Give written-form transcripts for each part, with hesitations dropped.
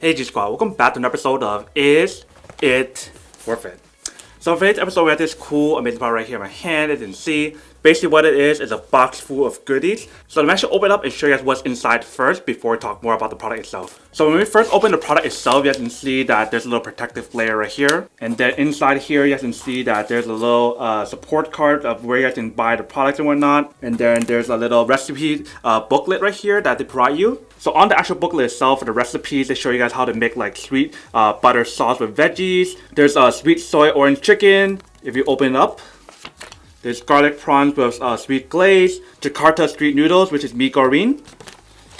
Hey G Squad, welcome back to an episode of Is It Worth It? So for today's episode, we have this cool, amazing product right here in my hand, as you can see. Basically what it is a box full of goodies. So let me actually open it up and show you guys what's inside first before we talk more about the product itself. So when we first open the product itself, you guys can see that there's a little protective layer right here. And then inside here, you guys can see that there's a little support card of where you guys can buy the products and whatnot. And then there's a little recipe booklet right here that they provide you. So on the actual booklet itself, for the recipes, they show you guys how to make like sweet butter sauce with veggies. There's sweet soy orange chicken. If you open it up, there's garlic prawns with sweet glaze, Jakarta street noodles, which is Mi GoReng.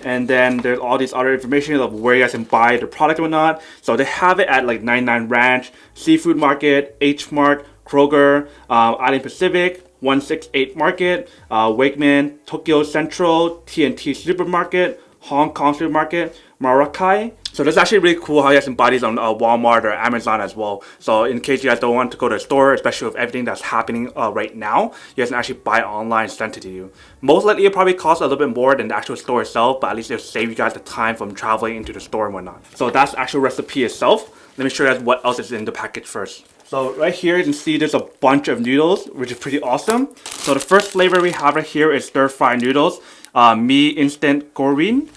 And then there's all these other information of where you guys can buy the product and whatnot. So they have it at like 99 Ranch, Seafood Market, H Mart, Kroger, Island Pacific, 168 Market, Wakeman, Tokyo Central, TNT Supermarket, Hong Kong Supermarket, Maracay. So this is actually really cool how you guys can buy these on Walmart or Amazon as well. So in case you guys don't want to go to the store, especially with everything that's happening right now, you guys can actually buy it online and send it to you. Most likely it probably costs a little bit more than the actual store itself, but at least it'll save you guys the time from traveling into the store and whatnot. So that's the actual recipe itself. Let me show you guys what else is in the package first. So right here you can see there's a bunch of noodles, which is pretty awesome. So the first flavor we have right here is stir-fried noodles, Mi Instant GoReng.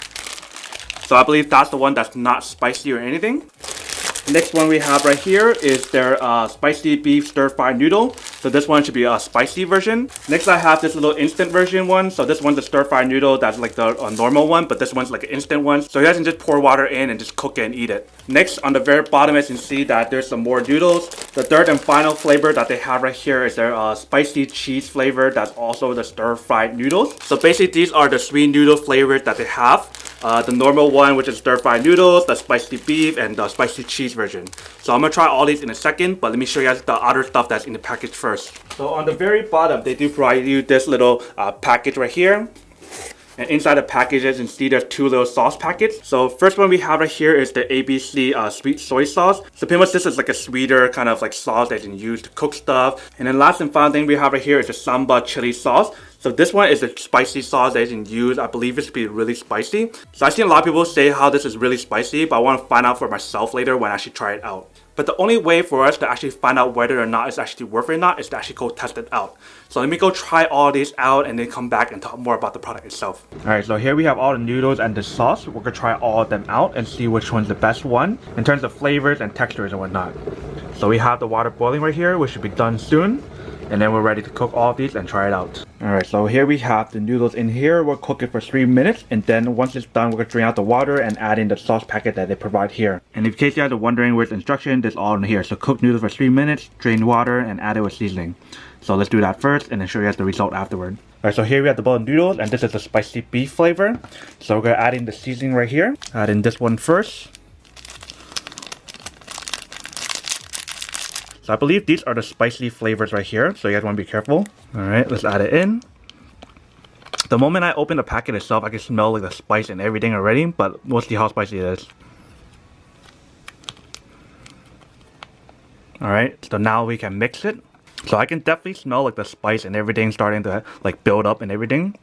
So I believe that's the one that's not spicy or anything. Next one we have right here is their spicy beef stir-fried noodle. So this one should be a spicy version. Next I have this little instant version one. So this one's a stir-fried noodle that's like the normal one, but this one's like an instant one. So you guys can just pour water in and just cook it and eat it. Next on the very bottom, as you can see that there's some more noodles. The third and final flavor that they have right here is their spicy cheese flavor. That's also the stir-fried noodles. So basically these are the three noodle flavors that they have. The normal one, which is stir-fried noodles, the spicy beef, and the spicy cheese version. So I'm gonna try all these in a second, but let me show you guys the other stuff that's in the package first. So on the very bottom, they do provide you this little package right here. And inside the packages, you can see there's two little sauce packets. So first one we have right here is the ABC Sweet Soy Sauce. So pretty much this is like a sweeter kind of like sauce that you can use to cook stuff. And then last and final thing we have right here is the Samba chili sauce. So this one is a spicy sauce that you can use. I believe it to be really spicy. So I've seen a lot of people say how this is really spicy, but I want to find out for myself later when I actually try it out. But the only way for us to actually find out whether or not it's actually worth it or not is to actually go test it out. So let me go try all these out and then come back and talk more about the product itself. Alright, so here we have all the noodles and the sauce. We're going to try all of them out and see which one's the best one in terms of flavors and textures and whatnot. So we have the water boiling right here, which should be done soon. And then we're ready to cook all of these and try it out. Alright, so here we have the noodles in here. We'll cook it for 3 minutes. And then once it's done, we're going to drain out the water and add in the sauce packet that they provide here. And in case you guys are wondering where's the instruction, it's all in here. So cook noodles for 3 minutes, drain water, and add it with seasoning. So let's do that first and then show you guys the result afterward. Alright, so here we have the bowl of noodles, and this is the spicy beef flavor. So we're going to add in the seasoning right here. Add in this one first. So I believe these are the spicy flavors right here, so you guys want to be careful. Alright, let's add it in. The moment I open the packet itself, I can smell like the spice and everything already, but we'll see how spicy it is. Alright, so now we can mix it. So I can definitely smell like the spice and everything starting to like build up and everything.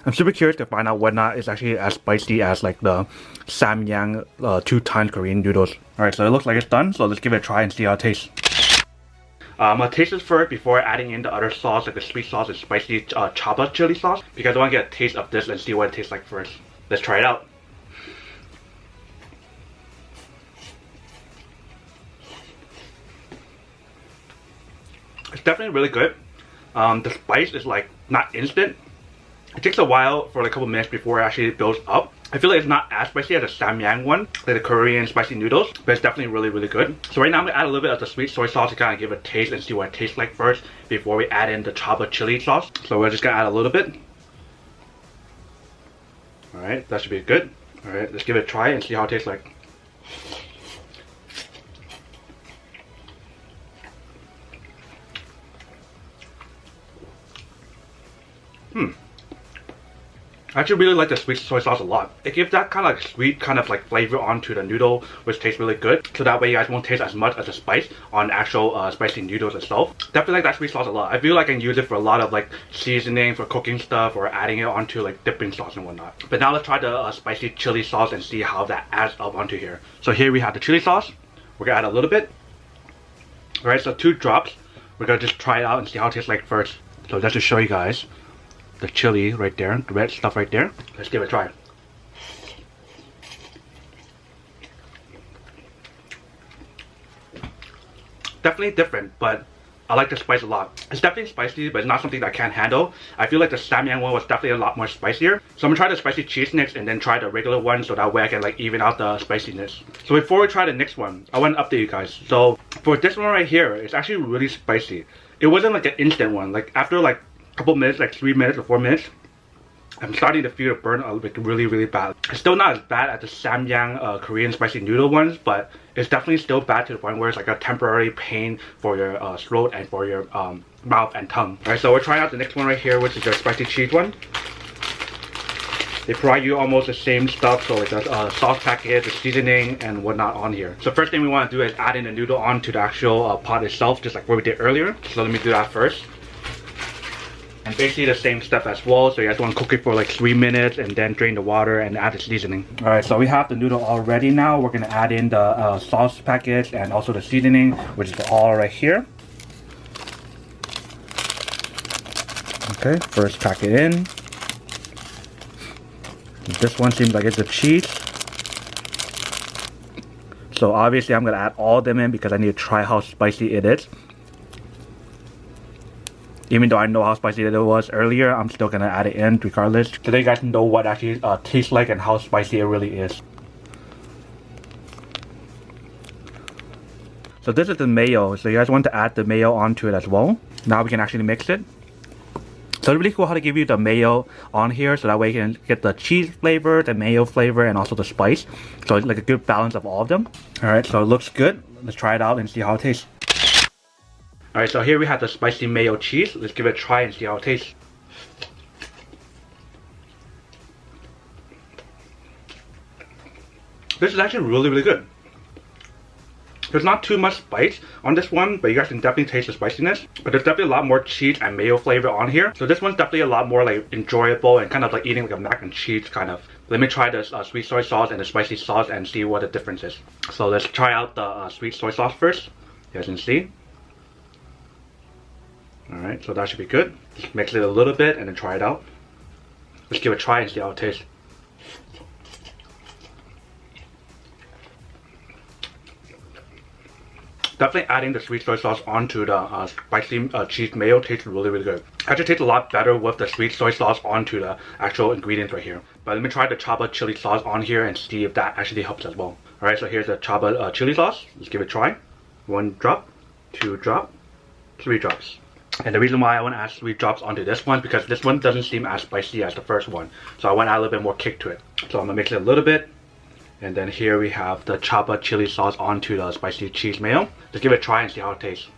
I'm super curious to find out whether or not it's actually as spicy as like the Samyang 2 times Korean noodles. Alright, so it looks like it's done, so let's give it a try and see how it tastes. I'm gonna taste this first before adding in the other sauce, like the sweet sauce and spicy Chabe chili sauce, because I want to get a taste of this and see what it tastes like first. Let's try it out. It's definitely really good. The spice is like not instant. It takes a while for like a couple minutes before it actually builds up. I feel like it's not as spicy as the Samyang one, like the Korean spicy noodles, but it's definitely really, really good. So right now I'm going to add a little bit of the sweet soy sauce to kind of give it a taste and see what it tastes like first before we add in the Chabe chili sauce. So we're just going to add a little bit. Alright, that should be good. Alright, let's give it a try and see how it tastes like. I actually really like the sweet soy sauce a lot. It gives that kind of like sweet kind of like flavor onto the noodle, which tastes really good. So that way you guys won't taste as much as the spice on actual spicy noodles itself. Definitely like that sweet sauce a lot. I feel like I can use it for a lot of like seasoning for cooking stuff or adding it onto like dipping sauce and whatnot. But now let's try the spicy chili sauce and see how that adds up onto here. So here we have the chili sauce. We're gonna add a little bit. Alright, so 2 drops. We're gonna just try it out and see how it tastes like first. So just to show you guys the chili right there, the red stuff right there. Let's give it a try. Definitely different, but I like the spice a lot. It's definitely spicy, but it's not something that I can't handle. I feel like the Samyang one was definitely a lot more spicier. So I'm gonna try the spicy cheese next and then try the regular one so that way I can like even out the spiciness. So before we try the next one, I want to update you guys. So for this one right here, it's actually really spicy. It wasn't like an instant one. Like after like couple minutes, like 3 minutes or 4 minutes, I'm starting to feel the burn like really bad. It's still not as bad as the Samyang Korean spicy noodle ones, but it's definitely still bad to the point where it's like a temporary pain for your throat and for your mouth and tongue. Alright, so we're trying out the next one right here, which is the spicy cheese one. They provide you almost the same stuff, so like the sauce packet, the seasoning, and whatnot on here. So first thing we want to do is add in the noodle onto the actual pot itself, just like what we did earlier. So let me do that first. And basically the same step as well, so you guys want to cook it for like 3 minutes and then drain the water and add the seasoning. Alright, so we have the noodle all ready now. We're going to add in the sauce package and also the seasoning, which is all right here. Okay, first pack it in. This one seems like it's a cheese. So obviously I'm going to add all of them in because I need to try how spicy it is. Even though I know how spicy it was earlier, I'm still gonna add it in regardless. So that you guys know what it actually tastes like and how spicy it really is. So this is the mayo. So you guys want to add the mayo onto it as well. Now we can actually mix it. So it's really cool how they give you the mayo on here, so that way you can get the cheese flavor, the mayo flavor, and also the spice. So it's like a good balance of all of them. Alright, so it looks good. Let's try it out and see how it tastes. Alright, so here we have the spicy mayo cheese. Let's give it a try and see how it tastes. This is actually really good. There's not too much spice on this one, but you guys can definitely taste the spiciness. But there's definitely a lot more cheese and mayo flavor on here. So this one's definitely a lot more like enjoyable and kind of like eating like a mac and cheese kind of. Let me try the sweet soy sauce and the spicy sauce and see what the difference is. So let's try out the sweet soy sauce first. You guys can see. Alright, so that should be good. Just mix it a little bit and then try it out. Let's give it a try and see how it tastes. Definitely adding the sweet soy sauce onto the spicy cheese mayo tastes really good. Actually tastes a lot better with the sweet soy sauce onto the actual ingredients right here. But let me try the Chabe chili sauce on here and see if that actually helps as well. Alright, so here's the Chabe chili sauce. Let's give it a try. 1 drop, 2 drop, 3 drops. And the reason why I want to add 3 drops onto this one because this one doesn't seem as spicy as the first one. So I want to add a little bit more kick to it. So I'm going to mix it a little bit. And then here we have the Chabe chili sauce onto the spicy cheese mayo. Let's give it a try and see how it tastes.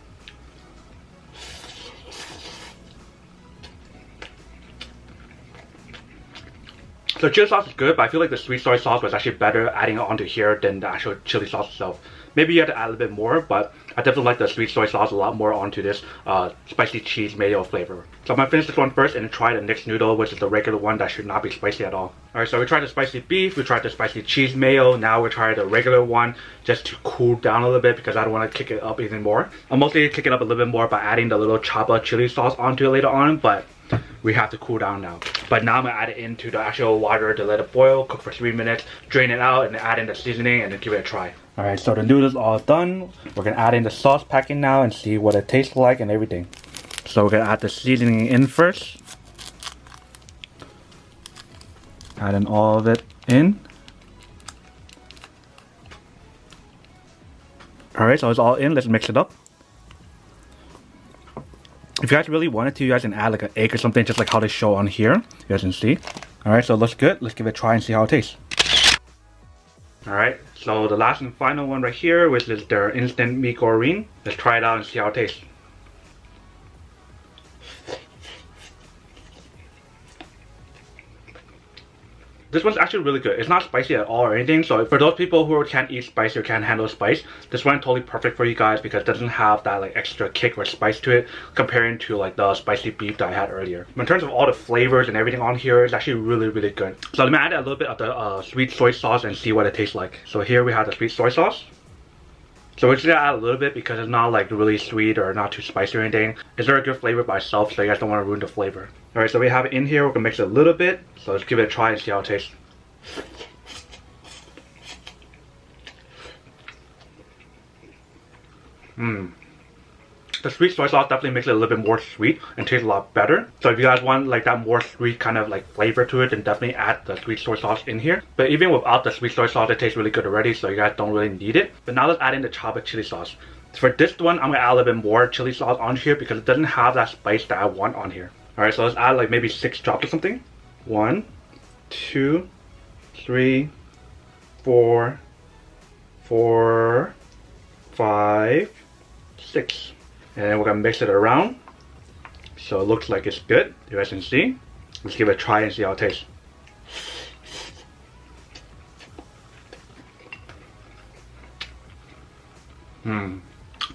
So chili sauce is good, but I feel like the sweet soy sauce was actually better adding it onto here than the actual chili sauce itself. Maybe you have to add a little bit more, but I definitely like the sweet soy sauce a lot more onto this spicy cheese mayo flavor. So I'm going to finish this one first and then try the next noodle, which is the regular one that should not be spicy at all. Alright, so we tried the spicy beef, we tried the spicy cheese mayo, now we're trying the regular one just to cool down a little bit because I don't want to kick it up even more. I'll mostly kick it up a little bit more by adding the little Chabe chili sauce onto it later on, but we have to cool down now. But now I'm going to add it into the actual water to let it boil, cook for 3 minutes, drain it out, and then add in the seasoning and then give it a try. Alright, so the noodles all done. We're going to add in the sauce packing now and see what it tastes like and everything. So we're going to add the seasoning in first. Add in all of it in. Alright, so it's all in. Let's mix it up. If you guys really wanted to, you guys can add like an egg or something, just like how they show on here. You guys can see. Alright, so it looks good. Let's give it a try and see how it tastes. Alright, so the last and final one right here, which is their instant Mi GoReng. Let's try it out and see how it tastes. This one's actually really good. It's not spicy at all or anything. So for those people who can't eat spicy or can't handle spice, this one totally perfect for you guys because it doesn't have that like extra kick or spice to it comparing to like the spicy beef that I had earlier. In terms of all the flavors and everything on here, it's actually really good. So let me add a little bit of the sweet soy sauce and see what it tastes like. So here we have the sweet soy sauce. So we're just gonna add a little bit because it's not like really sweet or not too spicy or anything. It's very good flavor by itself, so you guys don't want to ruin the flavor. Alright, so we have it in here. We're gonna mix it a little bit. So let's give it a try and see how it tastes. The sweet soy sauce definitely makes it a little bit more sweet and tastes a lot better. So if you guys want like that more sweet kind of like flavor to it, then definitely add the sweet soy sauce in here. But even without the sweet soy sauce, it tastes really good already, so you guys don't really need it. But now let's add in the Chabe chili sauce. For this one, I'm gonna add a little bit more chili sauce on here because it doesn't have that spice that I want on here. Alright, so let's add like maybe 6 drops or something. 1, 2, 3, 4, 5, 6. And then we're gonna mix it around so it looks like it's good. You guys can see. Let's give it a try and see how it tastes.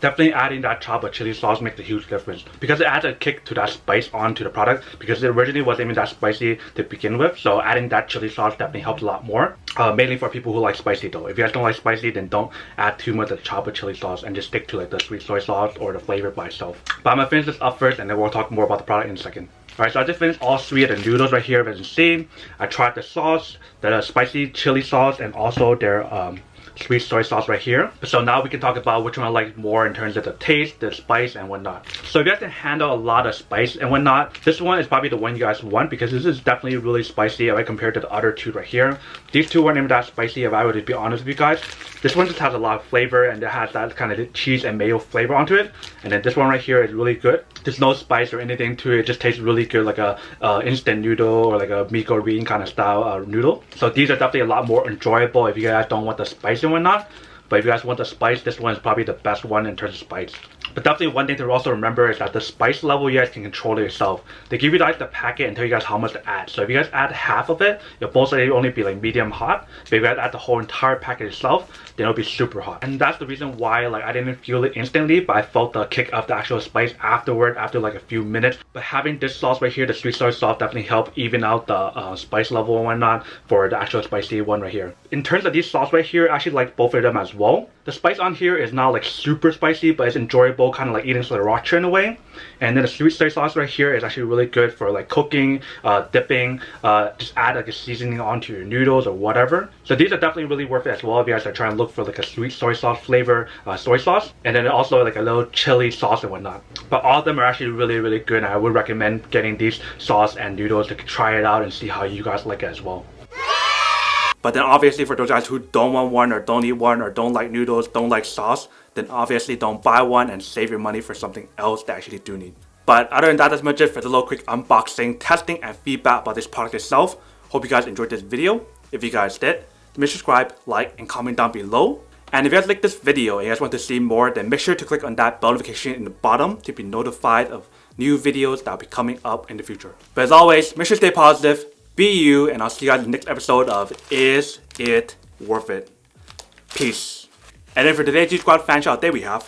Definitely adding that Chabe chili sauce makes a huge difference because it adds a kick to that spice onto the product because it originally wasn't even that spicy to begin with. So adding that chili sauce definitely helps a lot more. Mainly for people who like spicy though. If you guys don't like spicy, then don't add too much of the Chabe chili sauce and just stick to like the sweet soy sauce or the flavor by itself. But I'm gonna finish this up first and then we'll talk more about the product in a second. Alright, so I just finished all 3 of the noodles right here, as you can see. I tried the sauce, the spicy chili sauce, and also their sweet soy sauce right here. So now we can talk about which one I like more in terms of the taste, the spice, and whatnot. So if you guys can handle a lot of spice and whatnot, this one is probably the one you guys want because this is definitely really spicy if I compare to the other 2 right here. These 2 weren't even that spicy if I were to be honest with you guys. This one just has a lot of flavor and it has that kind of cheese and mayo flavor onto it. And then this one right here is really good. There's no spice or anything to it. It just tastes really good like a instant noodle or like a Mi GoReng kind of style noodle. So these are definitely a lot more enjoyable if you guys don't want the spice and whatnot. But if you guys want the spice, this one is probably the best one in terms of spice. But definitely one thing to also remember is that the spice level you guys can control it yourself. They give you guys the packet and tell you guys how much to add. So if you guys add half of it, it'll most likely only be like medium hot. But if you guys add the whole entire packet itself, then it'll be super hot. And that's the reason why like I didn't feel it instantly, but I felt the kick of the actual spice afterward after like a few minutes. But having this sauce right here, the sweet soy sauce, definitely helped even out the spice level and whatnot for the actual spicy one right here. In terms of these sauce right here, I actually like both of them as well. The spice on here is not like super spicy, but it's enjoyable, kind of like eating sriracha in a way. And then the sweet soy sauce right here is actually really good for like cooking, dipping, just add like a seasoning onto your noodles or whatever. So these are definitely really worth it as well if you guys are trying to look for like a sweet soy sauce flavor soy sauce. And then also like a little chili sauce and whatnot. But all of them are actually really good, and I would recommend getting these sauce and noodles to try it out and see how you guys like it as well. But then obviously for those guys who don't want one or don't eat one or don't like noodles, don't like sauce, then obviously don't buy one and save your money for something else that actually do need. But other than that, that's much it for the little quick unboxing, testing, and feedback about this product itself. Hope you guys enjoyed this video. If you guys did, please subscribe, like, and comment down below. And if you guys like this video and you guys want to see more, then make sure to click on that bell notification in the bottom to be notified of new videos that will be coming up in the future. But as always, make sure to stay positive, be you, and I'll see you guys in the next episode of Is It Worth It? Peace. And then for today's G Squad fan shout, there we have